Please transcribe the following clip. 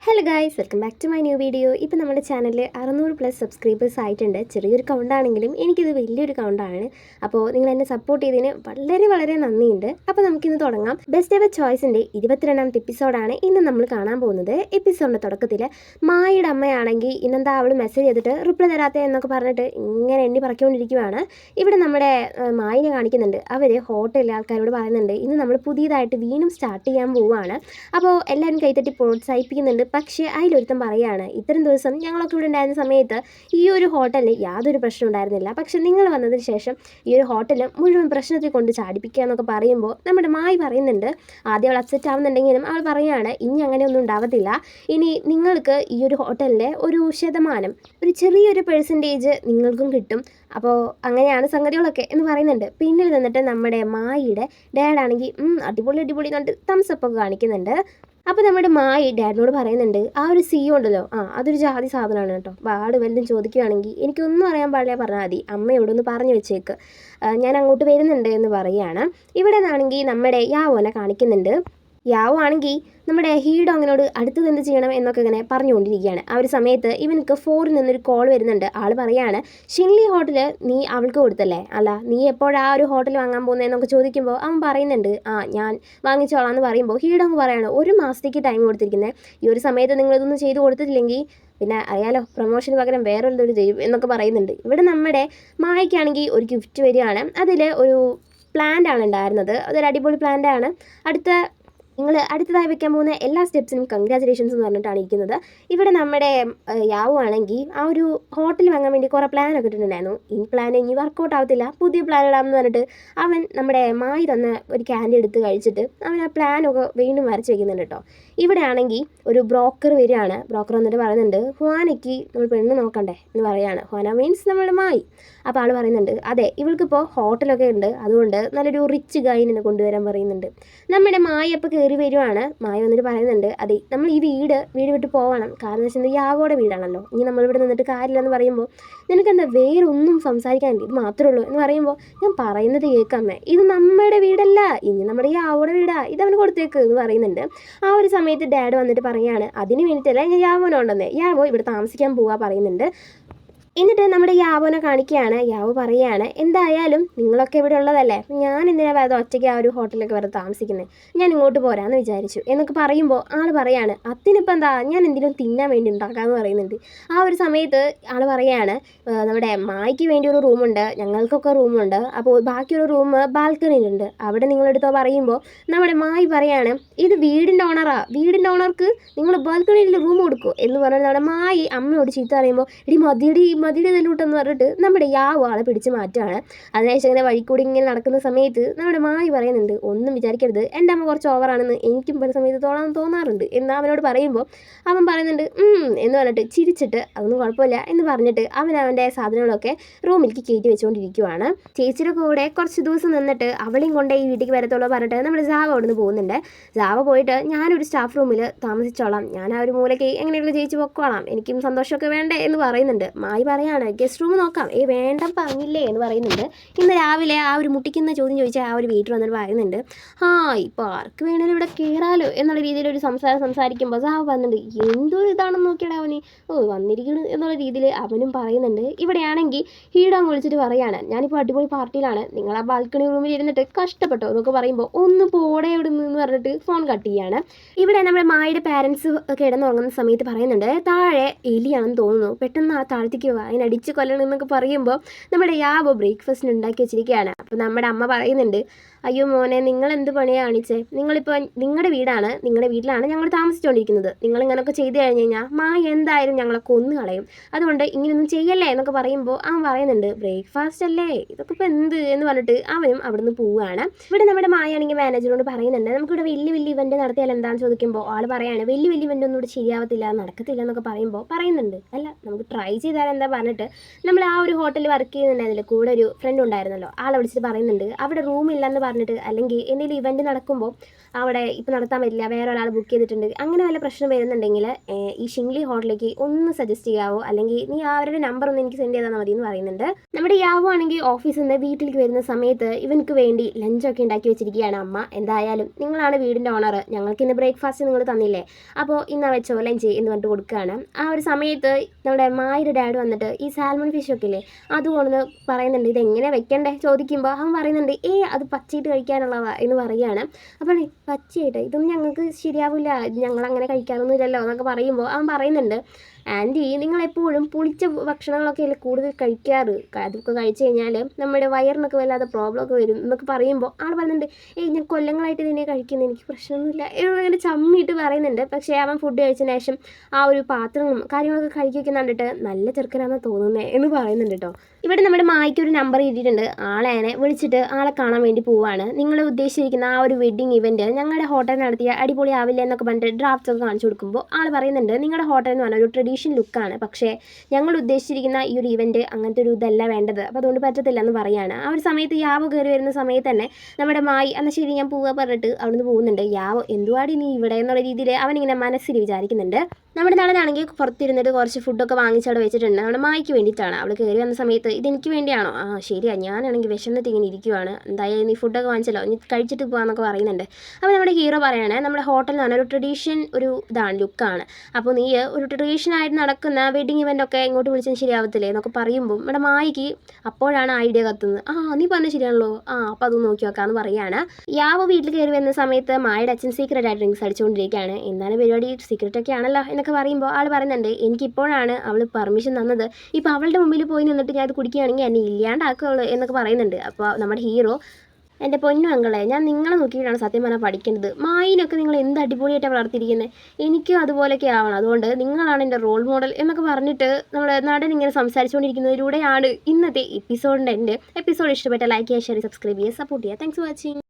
Hello guys, welcome back to my new video. ഇപ്പോൾ നമ്മുടെ ചാനലിൽ 600+ സബ്സ്ക്രൈബേഴ്സ് ആയിട്ടുണ്ട്. ചെറിയൊരു കൗണ്ടാണെങ്കിലും എനിക്കിത് വലിയൊരു കൗണ്ടാണ്. അപ്പോൾ നിങ്ങൾ എന്നെ സപ്പോർട്ട് ചെയ്തതിന് വളരെ വളരെ നന്ദിയുണ്ട്. അപ്പോൾ നമുക്കിന്ന് തുടങ്ങാം. ബെസ്റ്റ് എവർ ചോയ്സിൻ്റെ 22ാമത്തെ എപ്പിസോഡാണ് ഇന്ന് നമ്മൾ കാണാൻ പോകുന്നത്. എപ്പിസോഡിൻ്റെ തുടക്കത്തിൽ മായയുടെ അമ്മയാണെങ്കിൽ ഇന്നെന്താ അവൾ മെസ്സേജ് ചെയ്തിട്ട് റിപ്ലൈ തരാത്ത എന്നൊക്കെ പറഞ്ഞിട്ട് ഇങ്ങനെ എണ്ണി പറക്കിക്കൊണ്ടിരിക്കുകയാണ്. ഇവിടെ നമ്മുടെ മായിനെ കാണിക്കുന്നുണ്ട്. അവർ ഹോട്ടലിലെ ആൾക്കാരോട് പറയുന്നുണ്ട് ഇന്ന് നമ്മൾ പുതിയതായിട്ട് വീണ്ടും സ്റ്റാർട്ട് ചെയ്യാൻ പോവുകയാണ്. അപ്പോൾ എല്ലാവരും കൈത്തട്ടി പ്രോത്സാഹിപ്പിക്കുന്നുണ്ട്. പക്ഷേ അതിലൊരുത്തം പറയുകയാണ്, ഇത്രയും ദിവസം ഞങ്ങളൊക്കെ ഇവിടെ ഉണ്ടായിരുന്ന സമയത്ത് ഈ ഒരു ഹോട്ടലിന് യാതൊരു പ്രശ്നം ഉണ്ടായിരുന്നില്ല. പക്ഷെ നിങ്ങൾ വന്നതിന് ശേഷം ഈ ഒരു ഹോട്ടൽ മുഴുവൻ പ്രശ്നത്തിൽ കൊണ്ട് ചാടിപ്പിക്കുക എന്നൊക്കെ പറയുമ്പോൾ നമ്മുടെ മായി പറയുന്നുണ്ട്. ആദ്യം അവൾ അപ്സെറ്റ് ആവുന്നുണ്ടെങ്കിലും അവൾ പറയുകയാണ് ഇനി അങ്ങനെയൊന്നും ഉണ്ടാവത്തില്ല. ഇനി നിങ്ങൾക്ക് ഈ ഒരു ഹോട്ടലിലെ ഒരു ശതമാനം, ഒരു ചെറിയൊരു പെർസെൻറ്റേജ് നിങ്ങൾക്കും കിട്ടും. അപ്പോൾ അങ്ങനെയാണ് സംഗതികളൊക്കെ എന്ന് പറയുന്നുണ്ട്. പിന്നിൽ നിന്നിട്ട് നമ്മുടെ മായിയുടെ ഡാഡാണെങ്കിൽ അടിപൊളി അടിപൊളി എന്നിട്ട് തംസപ്പ് ഒക്കെ കാണിക്കുന്നുണ്ട്. അപ്പോൾ നമ്മുടെ മായി ഡാഡിനോട് പറയുന്നുണ്ട് ആ ഒരു CEO ഉണ്ടല്ലോ, അതൊരു ജാതി സാധനമാണ് കേട്ടോ. ആട് വല്ലതും ചോദിക്കുകയാണെങ്കിൽ എനിക്കൊന്നും അറിയാൻ പാടില്ല പറഞ്ഞാൽ മതി, അമ്മയോടൊന്ന് പറഞ്ഞു വെച്ചേക്ക്, ഞാൻ അങ്ങോട്ട് വരുന്നുണ്ട് എന്ന് പറയുകയാണ്. ഇവിടെ നിന്നാണെങ്കിൽ നമ്മുടെ യാവോനെ കാണിക്കുന്നുണ്ട്. യാവോ ആണെങ്കിൽ നമ്മുടെ ഹീഡോങ്ങിനോട് അടുത്തത് എന്ത് ചെയ്യണം എന്നൊക്കെ ഇങ്ങനെ പറഞ്ഞുകൊണ്ടിരിക്കുകയാണ്. ആ ഒരു സമയത്ത് ഇവനക്ക് ഫോറിൽ നിന്നൊരു കോൾ വരുന്നുണ്ട്. ആൾ പറയാണ് ഷിൻലി ഹോട്ടൽ നീ അവൾക്ക് കൊടുത്തല്ലേ, അല്ല നീ എപ്പോഴാ ആ ഒരു ഹോട്ടൽ വാങ്ങാൻ പോകുന്നതെന്നൊക്കെ ചോദിക്കുമ്പോൾ അവൻ പറയുന്നുണ്ട് ഞാൻ വാങ്ങിച്ചോളാം എന്ന് പറയുമ്പോൾ ഹീഡോങ് പറയാണ് 1 മാസത്തേക്ക് ടൈം കൊടുത്തിരിക്കുന്നത്, ഈ ഒരു സമയത്ത് നിങ്ങളിതൊന്നും ചെയ്ത് കൊടുത്തിട്ടില്ലെങ്കിൽ പിന്നെ അറിയാലോ പ്രൊമോഷന് പകരം വേറെ എന്തൊരു ചെയ്യും എന്നൊക്കെ പറയുന്നുണ്ട്. ഇവിടെ നമ്മുടെ മായയ്ക്കാണെങ്കിൽ ഒരു ഗിഫ്റ്റ് വരികയാണ്. അതിൽ ഒരു പ്ലാന്റ് ആണ് ഉണ്ടായിരുന്നത്. അതൊരു അടിപൊളി പ്ലാന്റ് ആണ്. നിങ്ങൾ അടുത്തതായി വെക്കാൻ പോകുന്ന എല്ലാ സ്റ്റെപ്സിനും കൺഗ്രാജുലേഷൻസ് എന്ന് പറഞ്ഞിട്ടാണ് ഇരിക്കുന്നത്. ഇവിടെ നമ്മുടെ യാവു ആണെങ്കിൽ ആ ഒരു ഹോട്ടൽ വാങ്ങാൻ വേണ്ടി കുറേ പ്ലാനൊക്കെ ഇട്ടിട്ടുണ്ടായിരുന്നു. ഈ പ്ലാൻ ഇനി വർക്കൗട്ട് ആവത്തില്ല, പുതിയ പ്ലാൻ ഇടാമെന്ന് പറഞ്ഞിട്ട് അവൻ നമ്മുടെ മായി തന്ന ഒരു ക്യാൻഡി എടുത്ത് കഴിച്ചിട്ട് അവൻ ആ പ്ലാനൊക്കെ വീണ്ടും വരച്ച് വയ്ക്കുന്നുണ്ട് കേട്ടോ. ഇവിടെ ആണെങ്കിൽ ഒരു ബ്രോക്കർ വരികയാണ്. ബ്രോക്കർ വന്നിട്ട് പറയുന്നുണ്ട് ഹുവാനയ്ക്ക് നമ്മൾ പെണ്ണ് നോക്കണ്ടേ എന്ന് പറയുകയാണ്. ഹുവാന മീൻസ് നമ്മുടെ മായി. അപ്പോൾ ആൾ പറയുന്നുണ്ട് അതെ ഇവൾക്കിപ്പോൾ ഹോട്ടലൊക്കെ ഉണ്ട്, അതുകൊണ്ട് നല്ലൊരു റിച്ച് ഗൈനെ കൊണ്ടുവരാൻ പറയുന്നുണ്ട്. നമ്മുടെ മായി അപ്പോൾ കയറി വരുവാണ്. മായ വന്നിട്ട് പറയുന്നുണ്ട് അതെ നമ്മൾ ഈ വീട് വിട്ട് പോകണം, കാരണം എന്ന് വെച്ചാൽ യാവോടെ വീടാണല്ലോ, ഇനി നമ്മളിവിടെ നിന്നിട്ട് കാര്യമില്ലെന്ന് പറയുമ്പോൾ നിനക്കെന്താ വേറെ ഒന്നും സംസാരിക്കാനില്ല, ഇത് മാത്രമേ ഉള്ളൂ എന്ന് പറയുമ്പോൾ ഞാൻ പറയുന്നത് കേൾക്കാമേ, ഇത് നമ്മുടെ വീടല്ല, ഇനി നമ്മുടെ യാവോടെ വീടാ, ഇതവന് കൊടുത്തേക്ക് എന്ന് പറയുന്നുണ്ട്. ആ ഒരു സമയത്ത് ഡാഡ് വന്നിട്ട് പറയുകയാണ് അതിന് വേണ്ടിയിട്ടല്ല ഞാൻ യാവോനെ ഉണ്ടെന്നേ, യാവോ ഇവിടെ താമസിക്കാൻ പോവാ പറയുന്നുണ്ട്. എന്നിട്ട് നമ്മുടെ യാവോനെ കാണിക്കുകയാണ്. യാവോ പറയുകയാണ് എന്തായാലും നിങ്ങളൊക്കെ ഇവിടെ ഉള്ളതല്ലേ, ഞാൻ എന്തിനാ വെറുതെ ഒറ്റയ്ക്ക് ആ ഒരു ഹോട്ടലിലൊക്കെ വെറുതെ താമസിക്കുന്നത്, ഞാൻ ഇങ്ങോട്ട് പോരാന്ന് വിചാരിച്ചു എന്നൊക്കെ പറയുമ്പോൾ ആൾ പറയാണ് അതിനിപ്പോൾ എന്താ, ഞാൻ എന്തെങ്കിലും തിന്നാൻ വേണ്ടി ഉണ്ടാക്കാമെന്ന് പറയുന്നുണ്ട്. ആ ഒരു സമയത്ത് ആൾ പറയുകയാണ് നമ്മുടെ മായ്ക്ക് വേണ്ടി ഒരു റൂമുണ്ട്, ഞങ്ങൾക്കൊക്കെ റൂമുണ്ട്, അപ്പോൾ ബാക്കിയൊരു റൂം ബാൽക്കണിയിലുണ്ട്, അവിടെ നിങ്ങളെടുത്തോ പറയുമ്പോൾ നമ്മുടെ മായി പറയാണ് ഇത് വീടിൻ്റെ ഓണറാ, വീടിൻ്റെ ഓണർക്ക് നിങ്ങൾ ബാൽക്കണിയിൽ റൂം കൊടുക്കുമോ എന്ന് പറഞ്ഞാൽ നമ്മുടെ മായി അമ്മയോട് ചീത്ത പറയുമ്പോൾ ഇടി മതിയുടെ തല്ലൂട്ടെന്ന് പറഞ്ഞിട്ട് നമ്മുടെ യാവോ ആളെ പിടിച്ച് മാറ്റുകയാണ്. അതിനുശേഷം ഇങ്ങനെ വഴിക്കൂടി ഇങ്ങനെ നടക്കുന്ന സമയത്ത് നമ്മുടെ മായി പറയുന്നുണ്ട് ഒന്നും വിചാരിക്കരുത്, എൻ്റെ അമ്മ കുറച്ച് ഓവറാണെന്ന് എനിക്കും പല സമയത്ത് തോന്നാറുണ്ട് എന്ന് അവനോട് പറയുമ്പോൾ അവൻ പറയുന്നുണ്ട് എന്ന് പറഞ്ഞിട്ട് ചിരിച്ചിട്ട് അതൊന്നും കുഴപ്പമില്ല എന്ന് പറഞ്ഞിട്ട് അവൻ്റെ സാധനങ്ങളൊക്കെ റൂമിലേക്ക് കയറ്റി വെച്ചുകൊണ്ടിരിക്കുവാണ്. ചേച്ചിയുടെ കൂടെ കുറച്ച് ദിവസം നിന്നിട്ട് അവളെയും കൊണ്ട് ഈ വീട്ടിലേക്ക് വരത്തുള്ളൂ പറഞ്ഞിട്ട് നമ്മുടെ ജാവ അവിടെ നിന്ന് പോകുന്നുണ്ട്. ജാവ പോയിട്ട് ഞാനൊരു സ്റ്റാഫ് റൂമിൽ താമസിച്ചോളാം, ഞാൻ ആ ഒരു മൂലയ്ക്ക് എങ്ങനെയുള്ള ജയിച്ച് പൊക്കോളാം, എനിക്കും സന്തോഷമൊക്കെ വേണ്ടേ എന്ന് പറയുന്നുണ്ട്. മായി പറയാണ് ഗസ്റ്റ് റൂം നോക്കാം, വേണ്ട പറഞ്ഞില്ലേ എന്ന് പറയുന്നുണ്ട്. ഇന്ന് രാവിലെ ആ ഒരു മുട്ടിക്കുന്ന ചോദ്യം ചോദിച്ചാൽ ആ ഒരു വീട്ടിൽ വന്നിട്ട് പറയുന്നുണ്ട് ഇപ്പോൾ ആർക്ക് വേണേലും ഇവിടെ കയറാലോ എന്നുള്ള രീതിയിലൊരു സംസാരിക്കുമ്പോൾ സാവ് പറഞ്ഞിട്ടുണ്ട് എന്തൊരു ഇതാണെന്ന് നോക്കിയാൽ അവന് വന്നിരിക്കുന്നു എന്നുള്ള രീതിയിൽ അവനും പറയുന്നുണ്ട്. ഇവിടെയാണെങ്കിൽ ഹീഡോങ് വിളിച്ചിട്ട് പറയാണ് ഞാനിപ്പോൾ അടിപൊളി പാർട്ടിയിലാണ്, നിങ്ങൾ ആ ബാൽക്കണി റൂമിൽ ഇരുന്നിട്ട് കഷ്ടപ്പെട്ടോ എന്നൊക്കെ പറയുമ്പോൾ ഒന്ന് പോടെ ഇവിടെ നിന്ന് പറഞ്ഞിട്ട് ഫോൺ കട്ട് ചെയ്യാണ്. ഇവിടെ നമ്മുടെ മായുടെ പാരൻസ് കിടന്നുറങ്ങുന്ന സമയത്ത് പറയുന്നുണ്ട് താഴെ എലിയാണെന്ന് തോന്നുന്നു, പെട്ടെന്ന് ആ താഴത്തേക്ക് അതിനടിച്ച് കൊല്ലണം എന്നൊക്കെ പറയുമ്പോൾ നമ്മുടെ യാവോ ബ്രേക്ക്ഫാസ്റ്റിന് ഉണ്ടാക്കി വെച്ചിരിക്കുകയാണ്. അപ്പോൾ നമ്മുടെ അമ്മ പറയുന്നുണ്ട് അയ്യോ മോനെ നിങ്ങൾ എന്ത് പണിയാണ് കാണിച്ചേ, നിങ്ങളിപ്പോൾ നിങ്ങളുടെ വീട്ടിലാണ് ഞങ്ങൾ താമസിച്ചുകൊണ്ടിരിക്കുന്നത്, നിങ്ങളിങ്ങനെയൊക്കെ ചെയ്ത് കഴിഞ്ഞ് കഴിഞ്ഞാൽ മായ എന്തായാലും ഞങ്ങളെ കൊന്നു കളയും, അതുകൊണ്ട് ഇങ്ങനെയൊന്നും ചെയ്യല്ലേ എന്നൊക്കെ പറയുമ്പോൾ അവൻ പറയുന്നുണ്ട് ബ്രേക്ക്ഫാസ്റ്റ് അല്ലേ ഇതൊക്കെ ഇപ്പോൾ എന്ത് എന്ന് പറഞ്ഞിട്ട് അവനും അവിടുന്ന് പോവുകയാണ്. ഇവിടെ നമ്മുടെ മായാണെങ്കിൽ മാനേജറോട് പറയുന്നുണ്ട് നമുക്കിവിടെ വലിയ ഇവൻ്റ് നടത്തിയാൽ എന്താണെന്ന് ചോദിക്കുമ്പോൾ ആൾ പറയാണ് വലിയ ഇവൻ്റ് ഒന്നും ഇവിടെ ശരിയാവത്തില്ല നടക്കത്തില്ല എന്നൊക്കെ പറയുന്നുണ്ട് അല്ല നമുക്ക് ട്രൈ ചെയ്താൽ എന്താ പറഞ്ഞിട്ട് നമ്മൾ ആ ഒരു ഹോട്ടലിൽ വർക്ക് ചെയ്യുന്നുണ്ടായിരുന്നില്ല, കൂടെ ഒരു ഫ്രണ്ട് ഉണ്ടായിരുന്നല്ലോ, ആളെ വിളിച്ചിട്ട് പറയുന്നുണ്ട് അവിടെ റൂമില്ലെന്ന് പറഞ്ഞിട്ട്, അല്ലെങ്കിൽ എന്തെങ്കിലും ഇവൻറ്റ് നടക്കുമ്പോൾ അവിടെ ഇപ്പോൾ നടത്താൻ പറ്റില്ല, വേറെ ഒരാൾ ബുക്ക് ചെയ്തിട്ടുണ്ട്, അങ്ങനെ വല്ല പ്രശ്നം വരുന്നുണ്ടെങ്കിൽ ഈ ഷിംഗ്ലി ഹോട്ടലിലേക്ക് ഒന്ന് സജസ്റ്റ് ചെയ്യാവോ, അല്ലെങ്കിൽ നീ അവരുടെ നമ്പർ ഒന്ന് എനിക്ക് സെൻഡ് ചെയ്താൽ മതി എന്ന് പറയുന്നുണ്ട്. നമ്മുടെ യാവോ ആണെങ്കിൽ ഓഫീസിൽ നിന്ന് വീട്ടിലേക്ക് വരുന്ന സമയത്ത് ഇവനക്ക് വേണ്ടി ലഞ്ചൊക്കെ ഉണ്ടാക്കി വെച്ചിരിക്കുകയാണ് അമ്മ. എന്തായാലും നിങ്ങളാണ് വീടിൻ്റെ ഓണർ, ഞങ്ങൾക്ക് ഇന്ന് ബ്രേക്ക്ഫാസ്റ്റ് നിങ്ങൾ തന്നില്ലേ, അപ്പോൾ ഇന്നാ വെച്ചോ ലഞ്ച് എന്ന് പറഞ്ഞിട്ട് കൊടുക്കുകയാണ്. ആ ഒരു സമയത്ത് നമ്മുടെ മായുടെ ഡാഡ് വന്നിട്ട് ഈ സാൽമൺ ഫിഷൊക്കെ ഇല്ലേ അതുകൊണ്ടെന്ന് പറയുന്നുണ്ട്. ഇതെങ്ങനെ വെക്കണ്ടേ ചോദിക്കുമ്പോൾ അവൻ പറയുന്നുണ്ട് അത് പച്ചയിട്ട് കഴിക്കാനുള്ളതാ എന്ന് പറയുകയാണ്. അപ്പോൾ പച്ചയായിട്ട് ഇതൊന്നും ഞങ്ങൾക്ക് ശരിയാവില്ല, ഞങ്ങളങ്ങനെ കഴിക്കാനൊന്നും ഇല്ലല്ലോ എന്നൊക്കെ പറയുമ്പോൾ അവൻ പറയുന്നുണ്ട്, ആൻറ്റി നിങ്ങളെപ്പോഴും പുളിച്ച ഭക്ഷണങ്ങളൊക്കെ അല്ലേ കൂടുതൽ കഴിക്കാറ്, അതൊക്കെ കഴിച്ച് കഴിഞ്ഞാൽ നമ്മുടെ വയറിനൊക്കെ വല്ലാതെ പ്രോബ്ലമൊക്കെ വരും എന്നൊക്കെ പറയുമ്പോൾ ആൾ പറയുന്നുണ്ട്, ഞാൻ കൊല്ലങ്ങളായിട്ട് ഇതിനെ കഴിക്കുന്നത്, എനിക്ക് പ്രശ്നമൊന്നുമില്ല അങ്ങനെ ചമ്മിയിട്ട് പറയുന്നുണ്ട്. പക്ഷേ അവൻ ഫുഡ് കഴിച്ചതിന് ശേഷം ആ ഒരു പാത്രങ്ങളും കാര്യങ്ങളൊക്കെ കഴിക്കൊക്കെ കണ്ടിട്ട് നല്ല ചെറുക്കനാണെന്ന് തോന്നുന്നത് എന്ന് പറയുന്നുണ്ട് കേട്ടോ. ഇവിടെ നമ്മുടെ മായ്ക്ക് ഒരു നമ്പർ കിട്ടിയിട്ടുണ്ട്. ആളെ വിളിച്ചിട്ട് ആളെ കാണാൻ വേണ്ടി പോവുകയാണ്. നിങ്ങൾ ഉദ്ദേശിച്ചിരിക്കുന്ന ആ ഒരു വെഡ്ഡിങ് ഇവൻറ്റ് ഞങ്ങളുടെ ഹോട്ടലിൽ നടത്തിയ അടിപൊളി ആവില്ല എന്നൊക്കെ പറഞ്ഞിട്ട് ഡ്രാഫ്റ്റ്സ് ഒക്കെ കാണിച്ചു കൊടുക്കുമ്പോൾ ആൾ പറയുന്നുണ്ട്, നിങ്ങളുടെ ഹോട്ടൽ എന്ന് പറഞ്ഞാൽ ഒരു ട്രഡീഷണൽ ലുക്കാണ്, പക്ഷേ ഞങ്ങൾ ഉദ്ദേശിച്ചിരിക്കുന്ന ഈ ഒരു ഇവൻറ്റ് അങ്ങനത്തെ ഒരു ഇതല്ല വേണ്ടത്, അപ്പോൾ അതുകൊണ്ട് പറ്റത്തില്ല എന്ന് പറയുകയാണ്. ആ ഒരു സമയത്ത് യാവോ കയറി വരുന്ന സമയത്ത് തന്നെ നമ്മുടെ മായി എന്നാൽ ശരി ഞാൻ പോവുക പറഞ്ഞിട്ട് അവിടുന്ന് പോകുന്നുണ്ട്. യാവോ എന്തുവാടി നീ ഇവിടെ എന്നുള്ള രീതിയിൽ അവനിങ്ങനെ മനസ്സിൽ വിചാരിക്കുന്നുണ്ട്. നമ്മുടെ നാളനാണെങ്കിൽ പുറത്തിരുന്നിട്ട് കുറച്ച് ഫുഡൊക്കെ വാങ്ങിച്ചവിടെ വെച്ചിട്ടുണ്ട്. നമ്മുടെ മായ്ക്ക് വേണ്ടിയിട്ടാണ്. അവൾ കയറി വന്ന സമയത്ത് ഇതെനിക്ക് വേണ്ടിയാണോ, ശരിയാ ഞാനാണെങ്കിൽ വിശന്നിട്ട് ഇങ്ങനെ ഇരിക്കുവാണ്, എന്തായാലും നീ ഫുഡൊക്കെ വാങ്ങിച്ചല്ലോ, നീ കഴിച്ചിട്ട് പോകാമെന്നൊക്കെ പറയുന്നുണ്ട്. അപ്പോൾ നമ്മുടെ ഹീറോ പറയുകയാണ്, നമ്മുടെ ഹോട്ടലിൽ നിന്ന് ഒരു ട്രഡീഷൻ ഒരു ഇതാണ് ലുക്കാണ്, അപ്പോൾ നീ ഒരു ട്രഡീഷനായിട്ട് നടക്കുന്ന വെഡിങ് ഇവൻ്റൊക്കെ ഇങ്ങോട്ട് വിളിച്ചാൽ ശരിയാവത്തില്ലേ എന്നൊക്കെ പറയുമ്പോൾ നമ്മുടെ മായിക്ക് അപ്പോഴാണ് ഐഡിയ കത്തുന്നത്. നീ പറഞ്ഞത് ശരിയാണല്ലോ, അപ്പോൾ അത് നോക്കി നോക്കാമെന്ന് പറയുകയാണ്. യാവോ വീട്ടിൽ കയറി വരുന്ന സമയത്ത് മായുടെ അച്ഛൻ സീക്രട്ട് ആയിട്ട് ഡ്രിങ്ക്സ് അടിച്ചുകൊണ്ടിരിക്കുകയാണ്. എന്താണ് പരിപാടി, സീക്രട്ടൊക്കെ ആണല്ലോ എന്നൊക്കെ പറയുമ്പോൾ ആൾ പറയുന്നുണ്ട്, എനിക്കിപ്പോഴാണ് അവൾ പെർമിഷൻ തന്നത്, ഇപ്പോൾ അവളുടെ മുമ്പിൽ പോയി നിന്നിട്ട് ഞാൻ അത് കുടിക്കുകയാണെങ്കിൽ എന്നെ ഇല്ലാണ്ടാക്കുള്ളൂ എന്നൊക്കെ പറയുന്നുണ്ട്. അപ്പോൾ നമ്മുടെ ഹീറോ, എൻ്റെ പൊന്നു അങ്കളെ ഞാൻ നിങ്ങളെ നോക്കിയിട്ടാണ് സത്യം പറഞ്ഞാൽ പഠിക്കേണ്ടത്, മായിനൊക്കെ നിങ്ങൾ എന്ത് അടിപൊളിയായിട്ടാണ് വളർത്തിയിരിക്കുന്നത്, എനിക്കും അതുപോലെയൊക്കെ ആവണം, അതുകൊണ്ട് നിങ്ങളാണ് എൻ്റെ റോൾ മോഡൽ എന്നൊക്കെ പറഞ്ഞിട്ട് നമ്മുടെ നടൻ ഇങ്ങനെ സംസാരിച്ചുകൊണ്ടിരിക്കുന്നതിലൂടെയാണ് ഇന്നത്തെ എപ്പിസോഡിൻ്റെ എപ്പിസോഡ് ഇഷ്ടപ്പെട്ട ലൈക്ക് ചെയ്യുക, ഷെയർ, സബ്സ്ക്രൈബ് ചെയ്യുക, സപ്പോർട്ട് ചെയ്യുക. Thanks for watching.